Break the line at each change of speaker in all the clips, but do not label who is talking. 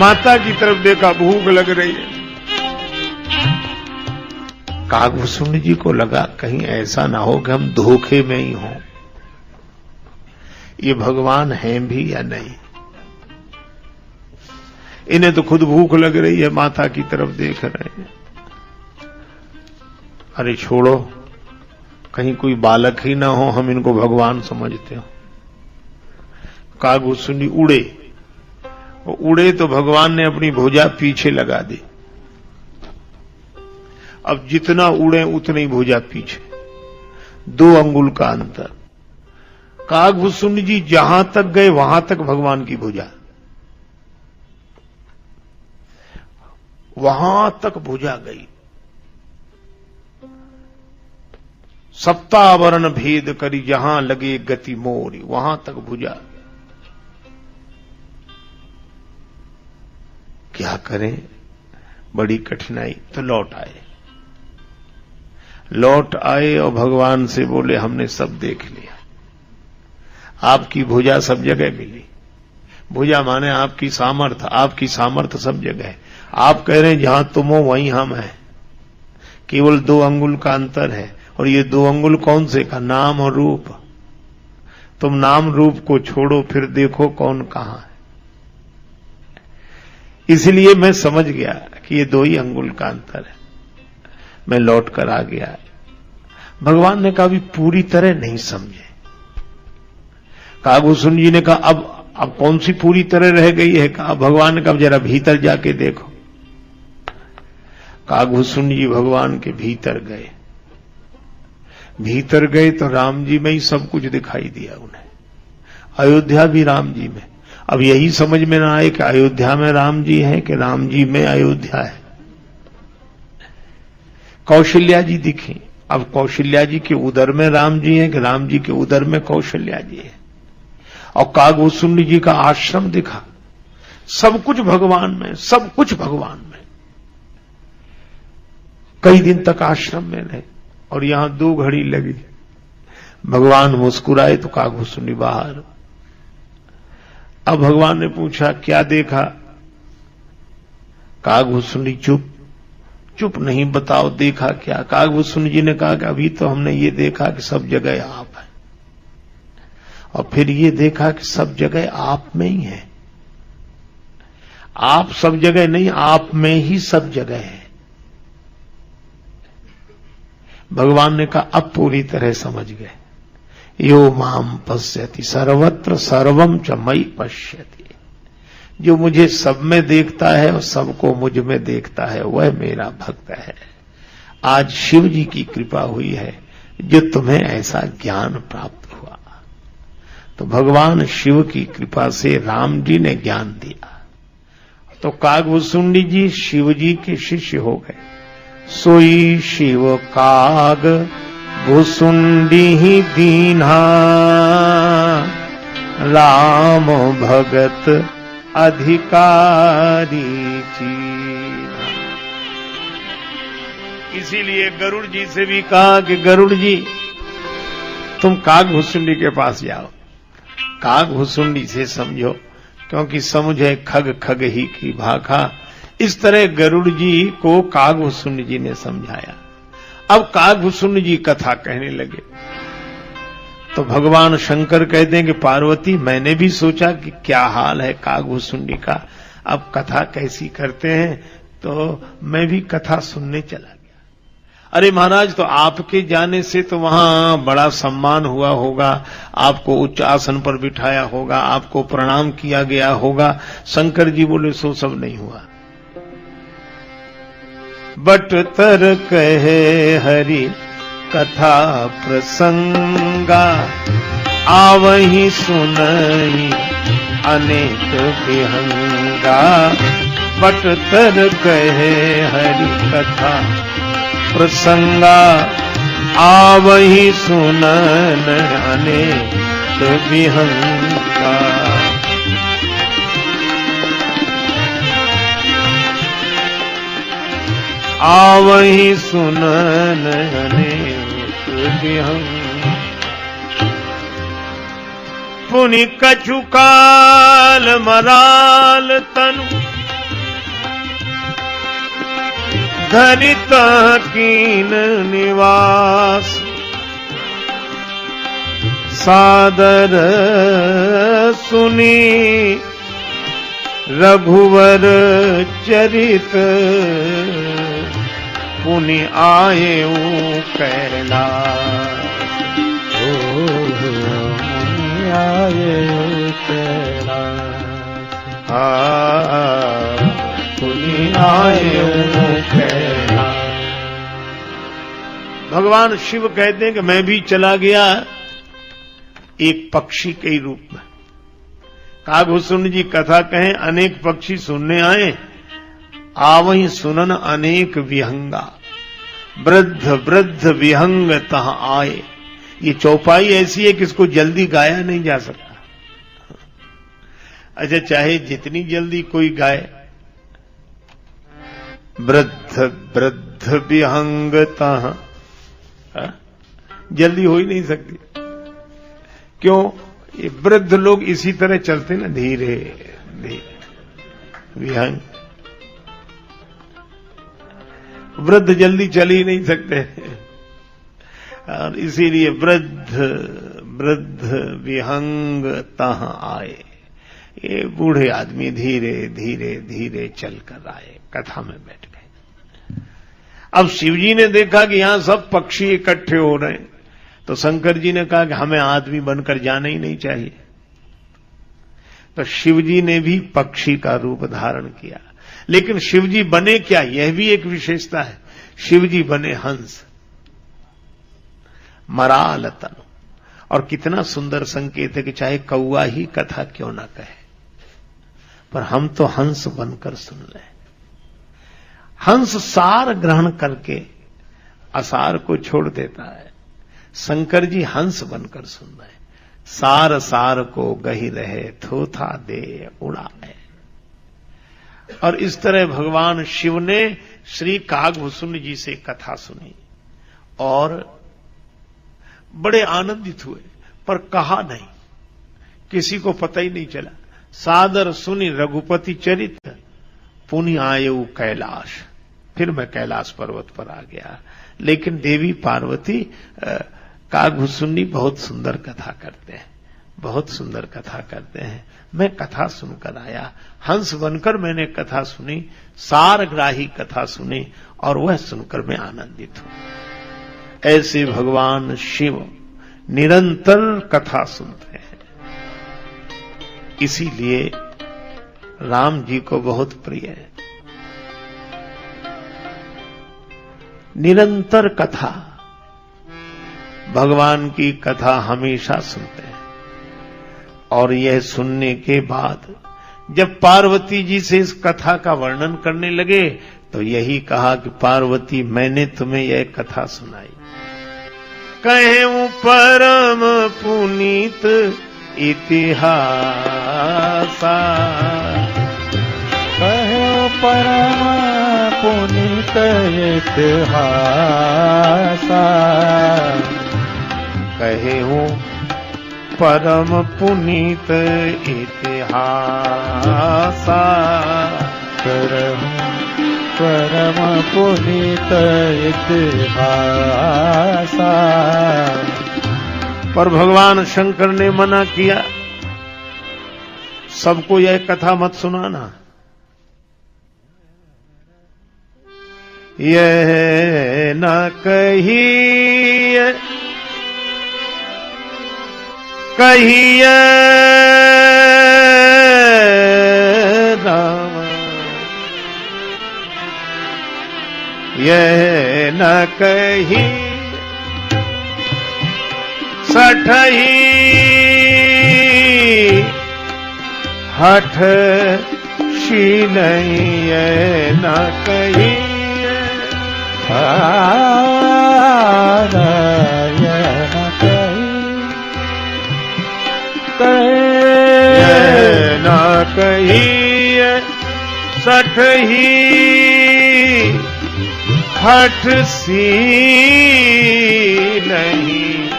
माता की तरफ देखा, भूख लग रही है। कागभूषुंड जी को लगा कहीं ऐसा ना हो कि हम धोखे में ही हों, ये भगवान हैं भी या नहीं। इन्हें तो खुद भूख लग रही है, माता की तरफ देख रहे हैं। अरे छोड़ो, कहीं कोई बालक ही ना हो, हम इनको भगवान समझते हो। कागभूषुंड उड़े, वो उड़े तो भगवान ने अपनी भुजा पीछे लगा दी। अब जितना उड़े उतनी ही भुजा पीछे, 2 अंगुल का अंतर। कागभूषुंड जी जहां तक गए वहां तक भगवान की भुजा, वहां तक भुजा गई। सप्तावरण भेद करी जहां लगे गति मोरी, वहां तक भुजा। क्या करें, बड़ी कठिनाई। तो लौट आए और भगवान से बोले हमने सब देख लिया, आपकी भुजा सब जगह मिली। भुजा माने आपकी सामर्थ्य सब जगह है। आप कह रहे हैं जहां तुम हो वहीं हम हैं, केवल 2 अंगुल का अंतर है। और ये 2 अंगुल कौन से का? नाम और रूप। तुम नाम रूप को छोड़ो, फिर देखो कौन कहां है। इसलिए मैं समझ गया कि ये 2 ही अंगुल का अंतर है। मैं लौट कर आ गया। भगवान ने कहा भी पूरी तरह नहीं समझे। कागभूषुंड जी ने कहा अब कौन सी पूरी तरह रह गई है? कहा भगवान ने कहा जरा भीतर जाके देखो। कागभूषुंड जी भगवान के भीतर गए तो राम जी में ही सब कुछ दिखाई दिया उन्हें। अयोध्या भी राम जी में। अब यही समझ में ना आए कि अयोध्या में राम जी है कि राम जी में अयोध्या है। कौशल्या जी दिखी, अब कौशल्या जी के उदर में राम जी हैं कि राम जी के उदर में कौशल्या जी है। और कागभूषुंड जी का आश्रम दिखा, सब कुछ भगवान में, सब कुछ भगवान में। कई दिन तक आश्रम में रहे और यहां 2 घड़ी लगी। भगवान मुस्कुराए तो कागभूषुंड जी बाहर। अब भगवान ने पूछा क्या देखा? कागभूषुंड जी चुप नहीं, बताओ देखा क्या? कागभूषुंड जी ने कहा कि अभी तो हमने ये देखा कि सब जगह आप हैं, और फिर ये देखा कि सब जगह आप में ही है। आप सब जगह नहीं, आप में ही सब जगह है। भगवान ने कहा अब पूरी तरह समझ गए। यो माम पश्यति सर्वत्र सर्वम च मयि पश्यति। जो मुझे सब में देखता है और सबको मुझ में देखता है वह मेरा भक्त है। आज शिव जी की कृपा हुई है जो तुम्हें ऐसा ज्ञान प्राप्त हुआ। तो भगवान शिव की कृपा से राम जी ने ज्ञान दिया। तो कागभूषुंड जी शिव जी के शिष्य हो गए। सोई शिव काग भूषुंडी ही दीन्हा, राम भगत अधिकारी चीन्हा। इसीलिए गरुड़ जी से भी कहा कि गरुड़ जी तुम कागभूषुंडी के पास जाओ, कागभूषुंडी से समझो, क्योंकि समझे खग खग ही की भाखा। इस तरह गरुड़ जी को कागभूषुंड जी ने समझाया। अब कागभूषुंड जी कथा कहने लगे तो भगवान शंकर कहते हैं कि पार्वती मैंने भी सोचा कि क्या हाल है कागभूषुंड जी का, अब कथा कैसी करते हैं। तो मैं भी कथा सुनने चला गया। अरे महाराज, तो आपके जाने से तो वहां बड़ा सम्मान हुआ होगा, आपको उच्च आसन पर बिठाया होगा, आपको प्रणाम किया गया होगा। शंकर जी बोले सो सब नहीं हुआ। बट तर कहे हरि कथा प्रसंगा, आवहि सुनई अनेक विहंगा। बट तर कहे हरि कथा प्रसंगा, आवहि सुनन अनेक विहंगा। आवहि सुनन अनेक विहंगा। पुनि कछु काल मराल तनु, धरिता कीन निवास, सादर सुनी रघुवर चरित, पुनि आए कैलाश,
आए कैलाश,
पुनि आए कैलाश। भगवान शिव कहते हैं कि मैं भी चला गया एक पक्षी के रूप में। कागभूषुंड जी कथा कहें, अनेक पक्षी सुनने आए, आवहीं सुनन अनेक विहंगा, वृद्ध वृद्ध विहंग तह आए। ये चौपाई ऐसी है कि इसको जल्दी गाया नहीं जा सकता। अच्छा, चाहे जितनी जल्दी कोई गाए, वृद्ध वृद्ध विहंग तह, जल्दी हो ही नहीं सकती। क्यों? ये वृद्ध लोग इसी तरह चलते ना, धीरे धीरे। विहंग, वृद्ध जल्दी चल ही नहीं सकते, और इसीलिए वृद्ध वृद्ध विहंग तह आए। ये बूढ़े आदमी धीरे धीरे धीरे चलकर आए, कथा में बैठ गए। अब शिवजी ने देखा कि यहां सब पक्षी इकट्ठे हो रहे हैं, तो शंकर जी ने कहा कि हमें आदमी बनकर जाना ही नहीं चाहिए। तो शिवजी ने भी पक्षी का रूप धारण किया। लेकिन शिवजी बने क्या, यह भी एक विशेषता है। शिवजी बने हंस, मराल तनु। और कितना सुंदर संकेत है कि चाहे कौआ ही कथा क्यों ना कहे, पर हम तो हंस बनकर सुन रहे। हंस सार ग्रहण करके असार को छोड़ देता है। शंकर जी हंस बनकर सुन रहे। सार सार को गही रहे, थोथा दे उड़ाए। और इस तरह भगवान शिव ने श्री कागभूषुंड जी से कथा सुनी और बड़े आनंदित हुए, पर कहा नहीं, किसी को पता ही नहीं चला। सादर सुनी रघुपति चरित, पुनि आयु कैलाश। फिर मैं कैलाश पर्वत पर आ गया। लेकिन देवी पार्वती कागभूषुंडी बहुत सुंदर कथा करते हैं, बहुत सुंदर कथा करते हैं। मैं कथा सुनकर आया, हंस बनकर मैंने कथा सुनी, सारग्राही कथा सुनी, और वह सुनकर मैं आनंदित हूं। ऐसे भगवान शिव निरंतर कथा सुनते हैं। इसीलिए राम जी को बहुत प्रिय है। निरंतर कथा, भगवान की कथा हमेशा सुनते हैं। और यह सुनने के बाद जब पार्वती जी से इस कथा का वर्णन करने लगे, तो यही कहा कि पार्वती, मैंने तुम्हें यह कथा सुनाई। कहूं परम पुनीत इतिहासा,
कहूं परम पुनीत इतिहासा,
कहूं परम पुनीत इतिहासा,
परम पुनीत इतिहासा।
पर भगवान शंकर ने मना किया, सबको यह कथा मत सुनाना। यह न कहिए कहिए राम, यह न कही सठही हठ शीलई, यह न कही न कही सठही हठ सी नहीं,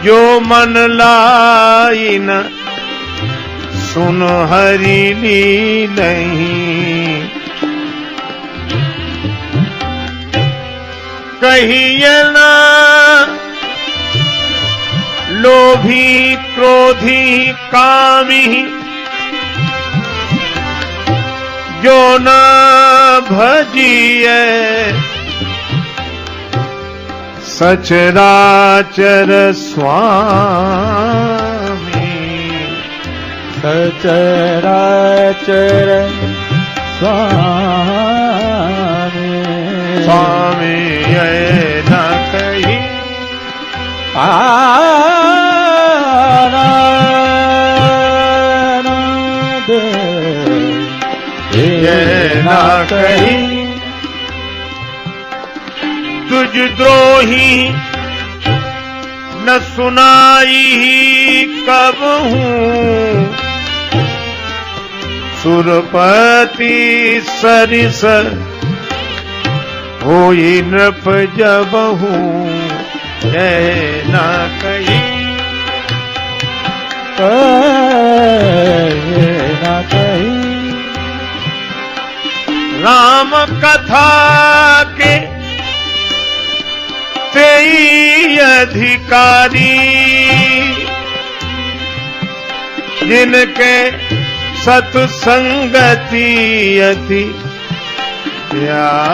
जो मन लाई न सुन हरि ली नहीं, कहिए ना लोभी क्रोधी कामी जो न भजिए सचराचर स्वामी
सचराचर स्वामी
स्वामी ये न कही
आनंद
ये न कही तुझ द्रोही न सुनाई कब हूँ सुरपति सरिस होई नृप जब हूँ जय न कही
न कही
राम कथा के तेई अधिकारी जिनके सत्संगति अति प्यारी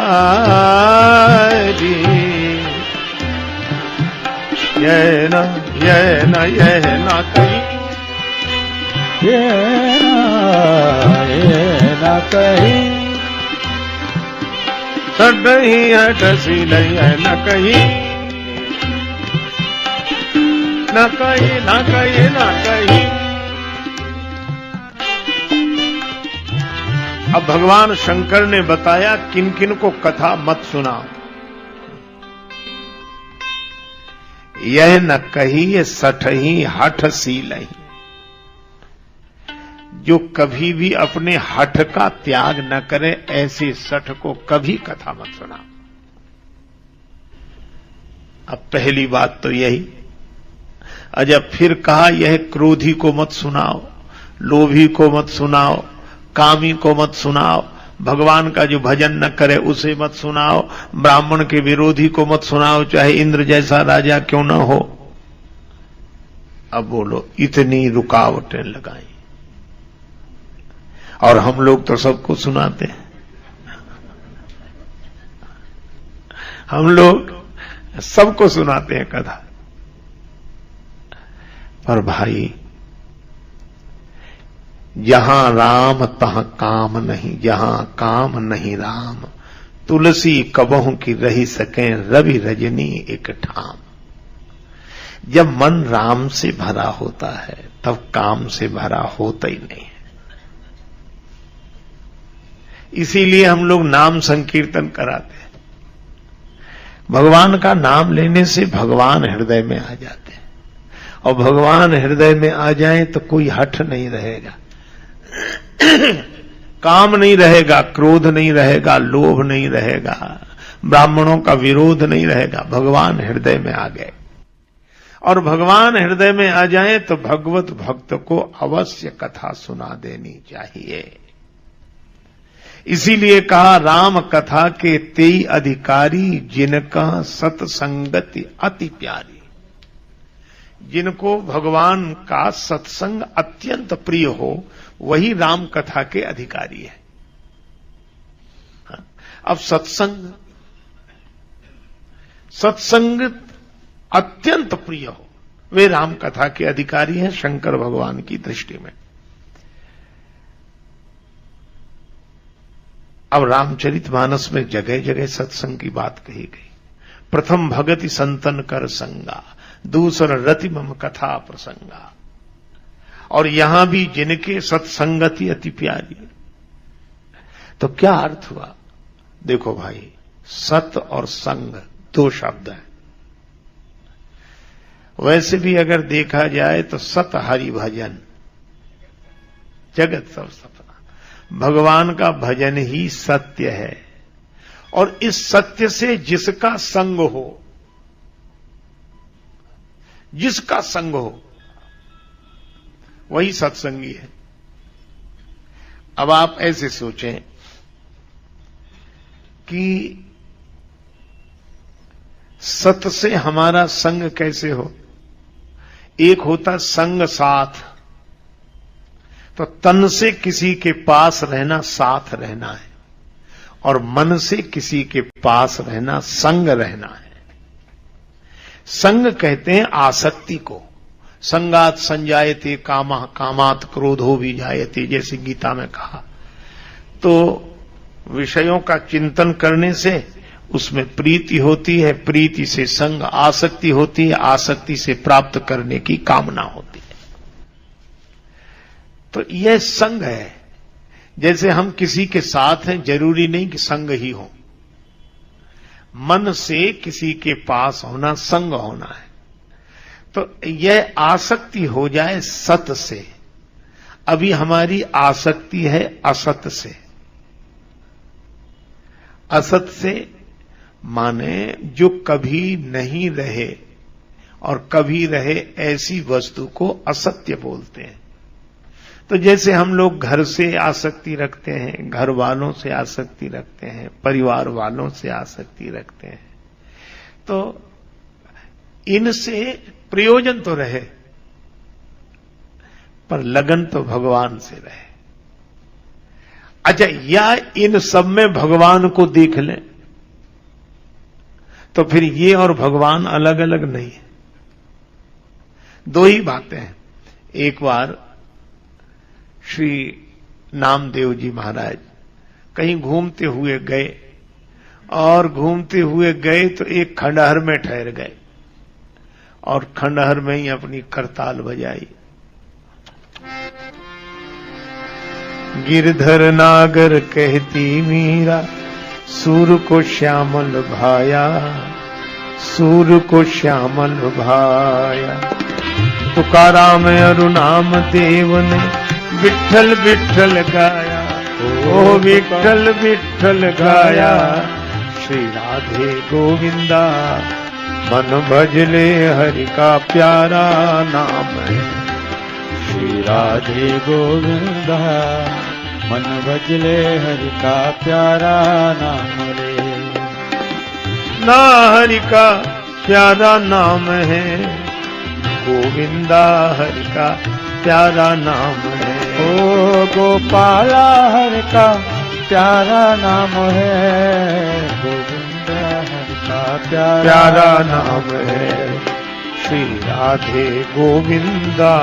ये न कही
ये न कही
नहीं हटसी नहीं है न कही न कही न कही न कही। अब भगवान शंकर ने बताया किन किन को कथा मत सुनाओ। यह न कही ये सठही हठ सीलही, जो कभी भी अपने हठ का त्याग न करे ऐसे सठ को कभी कथा मत सुनाओ। अब पहली बात तो यही। जब फिर कहा यह क्रोधी को मत सुनाओ, लोभी को मत सुनाओ, कामी को मत सुनाओ, भगवान का जो भजन न करे उसे मत सुनाओ, ब्राह्मण के विरोधी को मत सुनाओ, चाहे इंद्र जैसा राजा क्यों न हो। अब बोलो इतनी रुकावटें लगाई और हम लोग तो सबको सुनाते हैं। हम लोग सबको सुनाते हैं कथा। पर भाई जहां राम तहां काम नहीं, जहां काम नहीं राम, तुलसी कबहू की रही सके रवि रजनी एक ठाम। जब मन राम से भरा होता है तब काम से भरा होता ही नहीं है। इसीलिए हम लोग नाम संकीर्तन कराते हैं। भगवान का नाम लेने से भगवान हृदय में आ जाते हैं, और भगवान हृदय में आ जाए तो कोई हठ नहीं रहेगा, काम नहीं रहेगा, क्रोध नहीं रहेगा, लोभ नहीं रहेगा, ब्राह्मणों का विरोध नहीं रहेगा। भगवान हृदय में आ गए, और भगवान हृदय में आ जाए तो भगवत भक्त को अवश्य कथा सुना देनी चाहिए। इसीलिए कहा राम कथा के तेई अधिकारी जिनका सत्संगति अति प्यारी। जिनको भगवान का सत्संग अत्यंत प्रिय हो वही राम कथा के अधिकारी है। अब सत्संग अत्यंत प्रिय हो वे राम कथा के अधिकारी हैं शंकर भगवान की दृष्टि में। अब रामचरितमानस में जगह जगह सत्संग की बात कही गई। प्रथम भगति संतन कर संगा, दूसरा रति मम कथा प्रसंगा। और यहां भी जिनके सत्संगति अति प्यारी। तो क्या अर्थ हुआ? देखो भाई, सत और संग दो शब्द हैं। वैसे भी अगर देखा जाए तो सत हरि भजन, जगत सब सपना, भगवान का भजन ही सत्य है। और इस सत्य से जिसका संग हो, जिसका संग हो वही सत्संगी है। अब आप ऐसे सोचें कि सत से हमारा संग कैसे हो? एक होता संग साथ, तो तन से किसी के पास रहना साथ रहना है, और मन से किसी के पास रहना संग रहना है। संग कहते हैं आसक्ति को। संगात संजायते कामः कामात् क्रोधो विजायते, जैसे गीता में कहा। तो विषयों का चिंतन करने से उसमें प्रीति होती है, प्रीति से संग, आसक्ति होती है, आसक्ति से प्राप्त करने की कामना होती है। तो यह संग है। जैसे हम किसी के साथ हैं, जरूरी नहीं कि संग ही हो। मन से किसी के पास होना संग होना है। तो यह आसक्ति हो जाए सत से। अभी हमारी आसक्ति है असत से। असत से माने जो कभी नहीं रहे और कभी रहे ऐसी वस्तु को असत्य बोलते हैं। तो जैसे हम लोग घर से आसक्ति रखते हैं, घर वालों से आसक्ति रखते हैं, परिवार वालों से आसक्ति रखते हैं, तो इनसे प्रयोजन तो रहे पर लगन तो भगवान से रहे। अच्छा, या इन सब में भगवान को देख लें तो फिर ये और भगवान अलग अलग नहीं है, दो ही बातें हैं। एक बार श्री नामदेव जी महाराज कहीं घूमते हुए गए, और घूमते हुए गए तो एक खंडहर में ठहर गए, और खंडहर में ही अपनी करताल बजाई। गिरधर नागर कहती मीरा, सूर को श्यामल भाया, सूर को श्यामल भाया। तुकाराम अरु नाम देव ने विठ्ठल विठ्ठल गाया, ओ विठ्ठल विठ्ठल गाया। श्री राधे गोविंदा मन भजले हरि का प्यारा नाम है।
श्री राधे गोविंदा मन भजले हरि का प्यारा नाम रे।
ना हरि का प्यारा नाम है, गोविंदा हरि का प्यारा नाम है।
ओ गोपाला हरि का प्यारा नाम है, गोविंदा हरि का
प्यारा नाम है। श्री राधे गोविंदा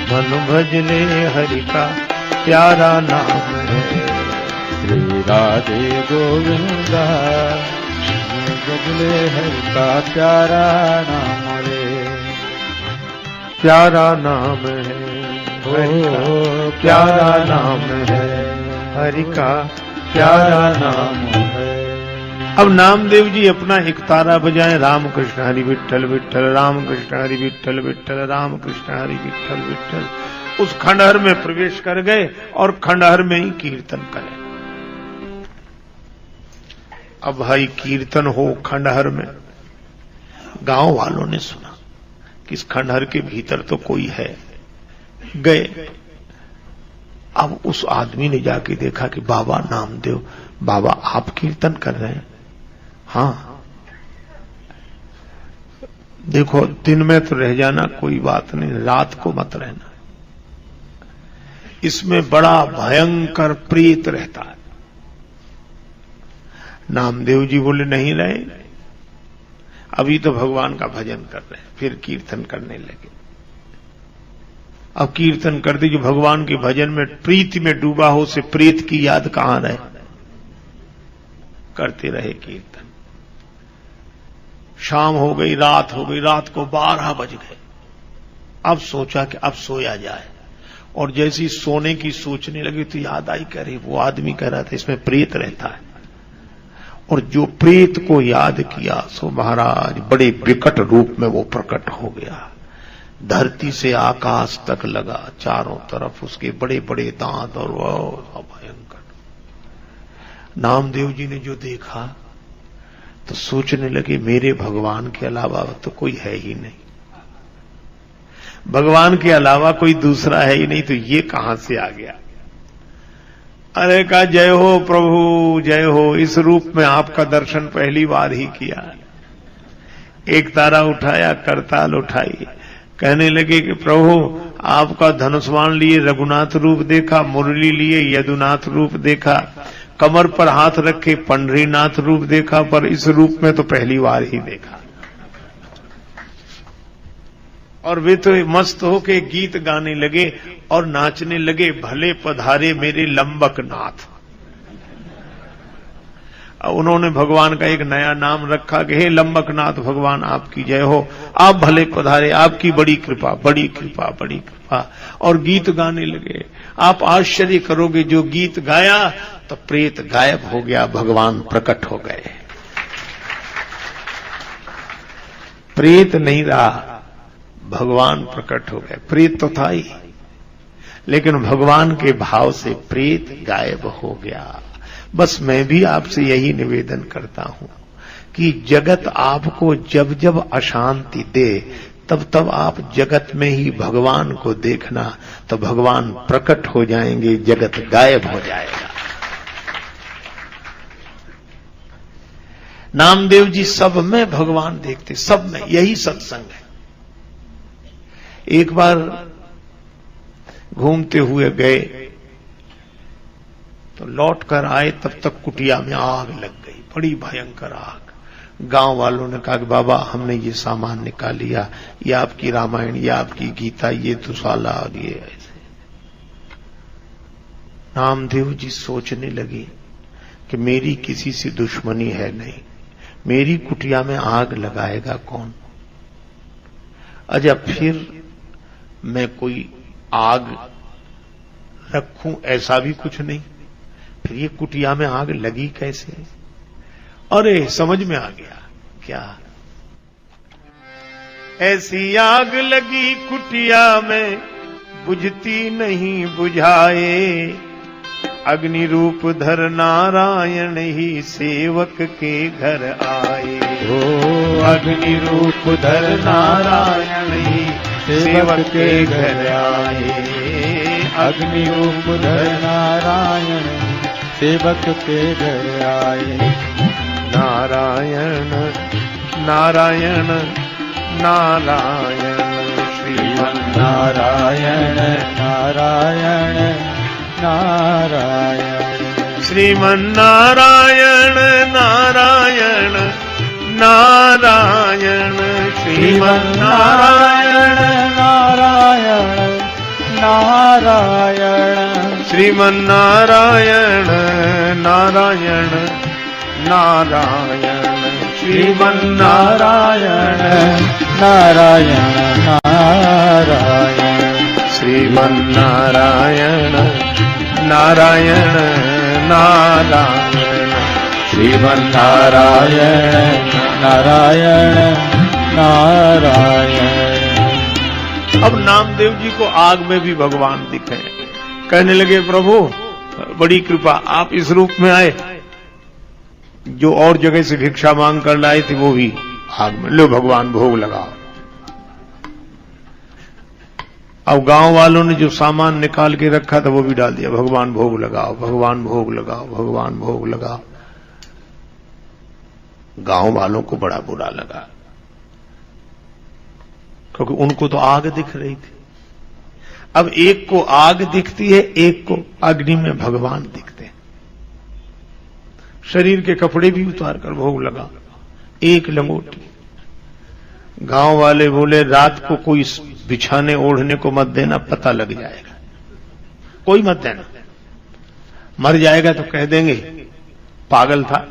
मन भजले हरि का प्यारा नाम है।
श्री राधे गोविंदा मन भजले हरि का प्यारा नाम रे।
प्यारा नाम है,
ओ
प्यारा नाम है, हरि का प्यारा नाम है। अब नामदेव जी अपना एक तारा बजाए, राम कृष्ण हरि विठ्ठल विठ्ठल, राम कृष्ण हरि विठ्ठल विठ्ठल, राम कृष्ण हरि विठ्ठल विठ्ठल। उस खंडहर में प्रवेश कर गए और खंडहर में ही कीर्तन करें। अब भाई कीर्तन हो खंडहर में, गांव वालों ने सुना कि इस खंडहर के भीतर तो कोई है। गए, अब उस आदमी ने जाके देखा कि बाबा नामदेव, बाबा आप कीर्तन कर रहे हैं? हाँ। देखो दिन में तो रह जाना कोई बात नहीं, रात को मत रहना, इसमें बड़ा भयंकर प्रेत रहता है। नामदेव जी बोले नहीं रहे, अभी तो भगवान का भजन कर रहे हैं। फिर कीर्तन करने लगे। अब कीर्तन करते जो भगवान के भजन में प्रीति में डूबा हो, उसे प्रेत की याद कहां रहे। करते रहे कीर्तन। शाम हो गई, रात हो गई, रात को 12 बज गए। अब सोचा कि अब सोया जाए, और जैसी सोने की सोचने लगी तो याद आई, कह रही वो आदमी कह रहा था इसमें प्रेत रहता है। और जो प्रेत को याद किया सो महाराज बड़े विकट रूप में वो प्रकट हो गया। धरती से आकाश तक लगा, चारों तरफ उसके बड़े बड़े दांत, और वह भयंकर। नामदेव जी ने जो देखा तो सोचने लगे मेरे भगवान के अलावा तो कोई है ही नहीं, भगवान के अलावा कोई दूसरा है ही नहीं, तो ये कहां से आ गया। अरे कहा जय हो प्रभु जय हो, इस रूप में आपका दर्शन पहली बार ही किया। एक तारा उठाया, करताल उठाई, कहने लगे कि प्रभु आपका धनुष्वाण लिए रघुनाथ रूप देखा, मुरली लिए यदुनाथ रूप देखा, कमर पर हाथ रखे पंढरीनाथ रूप देखा, पर इस रूप में तो पहली बार ही देखा। और वे तो मस्त होके गीत गाने लगे और नाचने लगे, भले पधारे मेरे लंबक नाथ। उन्होंने भगवान का एक नया नाम रखा कि हे लंबकनाथ भगवान आपकी जय हो, आप भले पधारे, आपकी बड़ी कृपा, बड़ी कृपा, बड़ी कृपा। और गीत गाने लगे। आप आश्चर्य करोगे, जो गीत गाया तो प्रेत गायब हो गया, भगवान प्रकट हो गए। प्रेत नहीं रहा, भगवान प्रकट हो गए। प्रेत तो था ही, लेकिन भगवान के भाव से प्रेत गायब हो गया। बस मैं भी आपसे यही निवेदन करता हूं कि जगत आपको जब जब अशांति दे, तब तब आप जगत में ही भगवान को देखना, तो भगवान प्रकट हो जाएंगे, जगत गायब हो जाएगा। नामदेव जी सब में भगवान देखते, सब में, यही सत्संग है। एक बार घूमते हुए गए तो लौट कर आए, तब तक कुटिया में आग लग गई, बड़ी भयंकर आग। गांव वालों ने कहा कि बाबा हमने ये सामान निकाल लिया, ये आपकी रामायण, ये आपकी गीता, ये दुशाला और ये ऐसे। नामदेव जी सोचने लगे कि मेरी किसी से दुश्मनी है नहीं, मेरी कुटिया में आग लगाएगा कौन? अच्छा, फिर मैं कोई आग रखूं ऐसा भी कुछ नहीं, फिर ये कुटिया में आग लगी कैसे? अरे समझ में आ गया, क्या ऐसी आग लगी कुटिया में, बुझती नहीं बुझाए, अग्नि रूप धर नारायण ही सेवक के घर आए।
ओ अग्नि रूप धर नारायण ही सेवक के घर आए, अग्नि रूप धर नारायण सेवक के घर आए।
नारायण नारायण नारायण श्रीमन
नारायण नारायण नारायण
श्रीमन नारायण नारायण नारायण श्रीमन नारायण
नारायण नारायण
श्रीमन नारायण नारायण नारायण श्रीमन नारायण
नारायण नारायण
श्रीमन नारायण नारायण नारायण
श्रीमन नारायण नारायण नारायण।
अब नामदेव जी को आग में भी भगवान दिखे, कहने लगे प्रभु बड़ी कृपा, आप इस रूप में आए, जो और जगह से भिक्षा मांग कर लाए थे वो भी आग में, लो भगवान भोग लगाओ। अब गांव वालों ने जो सामान निकाल के रखा था वो भी डाल दिया, भगवान भोग लगाओ, भगवान भोग लगाओ, भगवान भोग लगाओ। गांव वालों को बड़ा बुरा लगा, क्योंकि उनको तो आग दिख रही थी। अब एक को आग दिखती है, एक को अग्नि में भगवान दिखते हैं। शरीर के कपड़े भी उतार कर भोग लगा, एक लंगोटी। गांव वाले बोले रात को कोई बिछाने ओढ़ने को मत देना, पता लग जाएगा, कोई मत देना, मर जाएगा तो कह देंगे पागल था,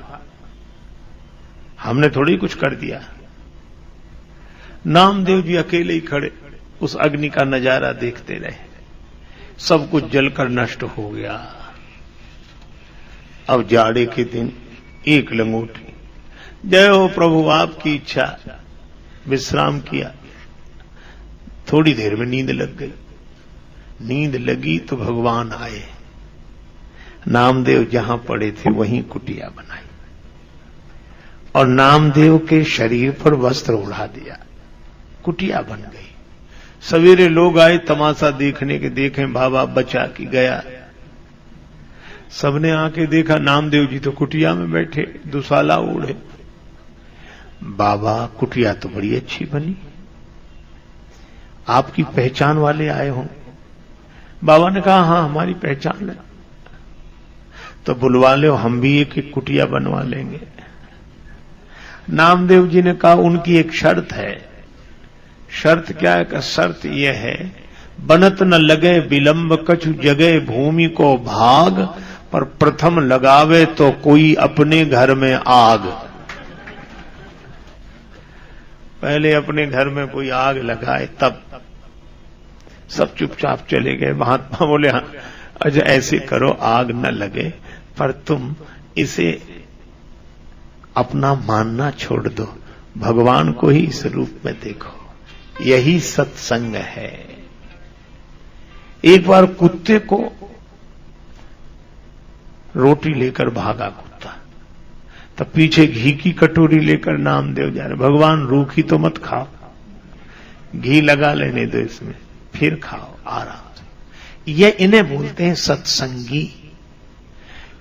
हमने थोड़ी कुछ कर दिया। नामदेव जी अकेले ही खड़े उस अग्नि का नजारा देखते रहे, सब कुछ जलकर नष्ट हो गया। अब जाड़े के दिन एक लंगोटी, जय हो प्रभु आपकी इच्छा, विश्राम किया। थोड़ी देर में नींद लग गई। नींद लगी तो भगवान आए। नामदेव जहां पड़े थे वहीं कुटिया बनाई और नामदेव के शरीर पर वस्त्र उड़ा दिया, कुटिया बन गई। सवेरे लोग आए तमाशा देखने के, देखें बाबा बचा कि गया। सबने आके देखा नामदेव जी तो कुटिया में बैठे, दुशाला ओढ़े। बाबा कुटिया तो बड़ी अच्छी बनी, आपकी पहचान वाले आए हों। बाबा ने कहा हाँ हमारी पहचान है। तो बुलवा लो, हम भी एक कुटिया बनवा लेंगे। नामदेव जी ने कहा उनकी एक शर्त है। शर्त क्या है? शर्त यह है बनत न लगे विलंब कछु जगह भूमि को भाग, पर प्रथम लगावे तो कोई अपने घर में आग। पहले अपने घर में कोई आग लगाए तब। सब चुपचाप चले गए। महात्मा बोले हाँ अच्छा ऐसे करो, आग न लगे पर तुम इसे अपना मानना छोड़ दो, भगवान को ही इस रूप में देखो। यही सत्संग है। एक बार कुत्ते को रोटी लेकर भागा कुत्ता, तब पीछे घी की कटोरी लेकर नामदेव जा रहे। भगवान रूखी तो मत खाओ, घी लगा लेने दो इसमें, फिर खाओ आराम से। ये इन्हें बोलते हैं सत्संगी।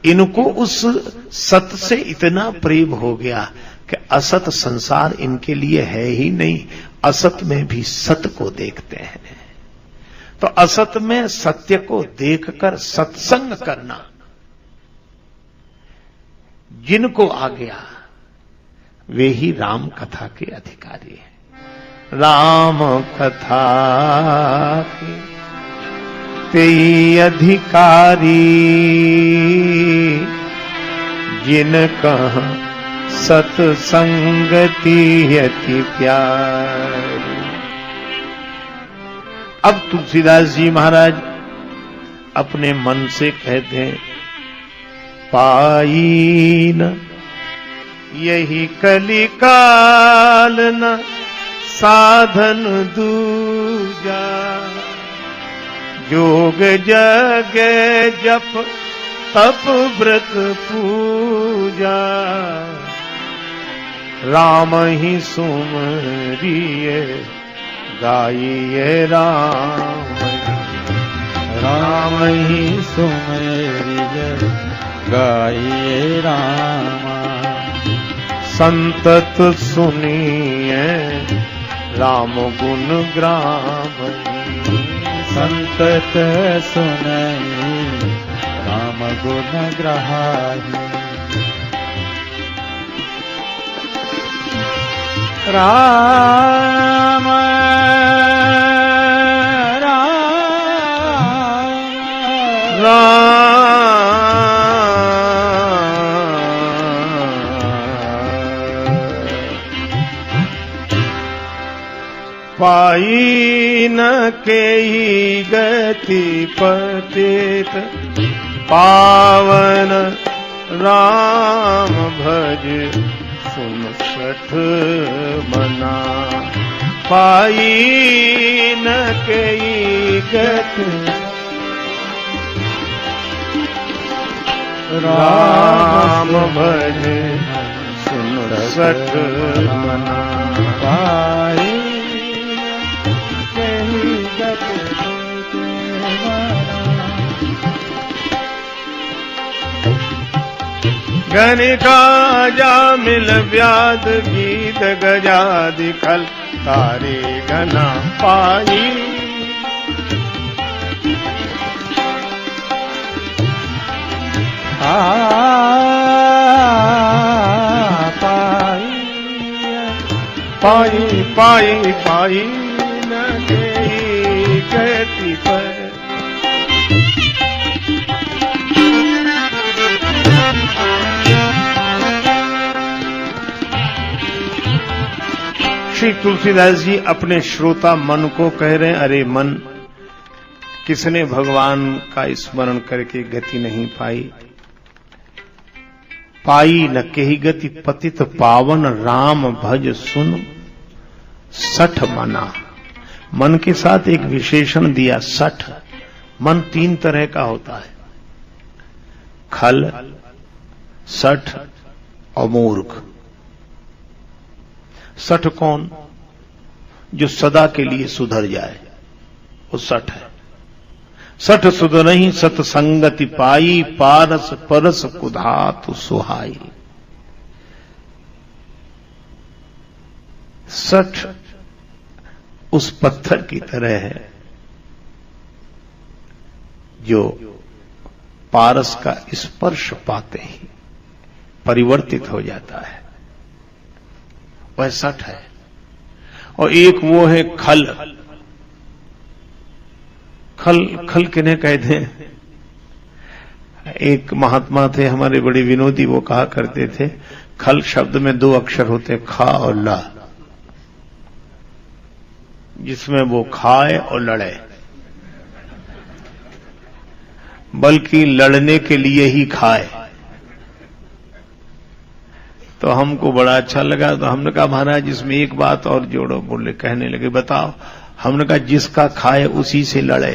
इनको उस सत से इतना प्रेम हो गया कि असत संसार इनके लिए है ही नहीं, असत में भी सत को देखते हैं। तो असत में सत्य को देखकर सत्संग करना जिनको आ गया वे ही राम कथा के अधिकारी हैं। राम कथा के तेई अधिकारी, जिन कह सत्संगति अति प्यारी। अब तुलसीदास जी महाराज अपने मन से कहते हैं पाई न यही कलिकाल न साधन दूजा, जोग जग जप तप व्रत पूजा, राम ही सुमरिए गाइए राम,
राम ही सुमेरिय गाइए रामा।
संतत सुनिए राम गुण ग्राम,
संतत सुनई राम गुण ग्राही। राम
पाई न केई गति पतित पावन, राम भज सुन सठ मना। पाई न केई गति राम भज सुन सठ मना।
पाई
गणिका जा मिल व्याध गीत गजादि खल तारे गना पाई। पाई पाई पाई न गई गति पर। श्री तुलसीदास जी अपने श्रोता मन को कह रहे हैं, अरे मन, किसने भगवान का स्मरण करके गति नहीं पाई? पाई न केही गति पतित पावन, राम भज सुन सठ मना। मन के साथ एक विशेषण दिया, सठ। मन तीन तरह का होता है, खल, सठ और मूर्ख। सठ कौन? जो सदा के लिए सुधर जाए, वो सठ है। सठ सुधरहि सतसंगति पाई, पारस परस कुधातु सुहाई। सठ उस पत्थर की तरह है जो पारस का स्पर्श पाते ही परिवर्तित हो जाता है, वह सठ है। और एक वो है खल। खल खल किन्हें कहते हैं? एक महात्मा थे हमारे बड़े विनोदी, वो कहा करते थे खल शब्द में 2 अक्षर होते, खा और ला, जिसमें वो खाए और लड़े, बल्कि लड़ने के लिए ही खाए। तो हमको बड़ा अच्छा लगा, तो हमने कहा महाराज इसमें एक बात और जोड़ो। बोले, कहने लगे बताओ। हमने कहा जिसका खाए उसी से लड़े।